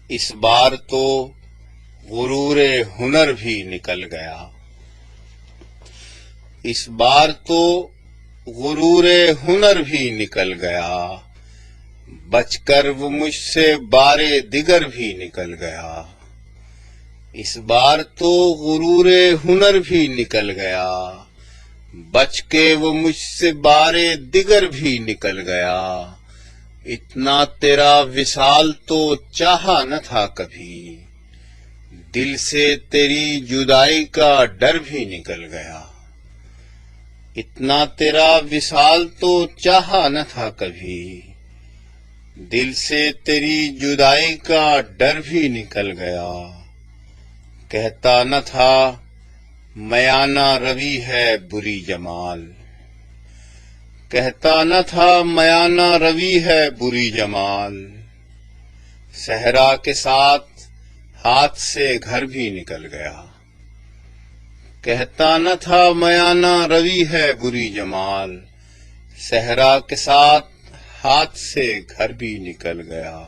اس بار تو غرور ہنر بھی نکل گیا، اس بار تو غرور ہنر بھی نکل گیا، بچ کر وہ مجھ سے بار دیگر بھی نکل گیا، اس بار تو غرور ہنر بھی نکل گیا، بچ کے وہ مجھ سے بار دیگر بھی نکل گیا، اتنا تیرا وصال تو چاہا نہ تھا کبھی، دل سے تیری جدائی کا ڈر بھی نکل گیا، اتنا تیرا وصال تو چاہا نہ تھا کبھی، دل سے تیری جدائی کا ڈر بھی نکل گیا، کہتا نہ تھا میانہ روی ہے بری جمال، کہتا نہ تھا میانہ روی ہے بری جمال، صحرا کے ساتھ ہاتھ سے گھر بھی نکل گیا، کہتا نہ تھا میانہ روی ہے بری جمال، صحرا کے ساتھ ہاتھ سے گھر بھی نکل گیا۔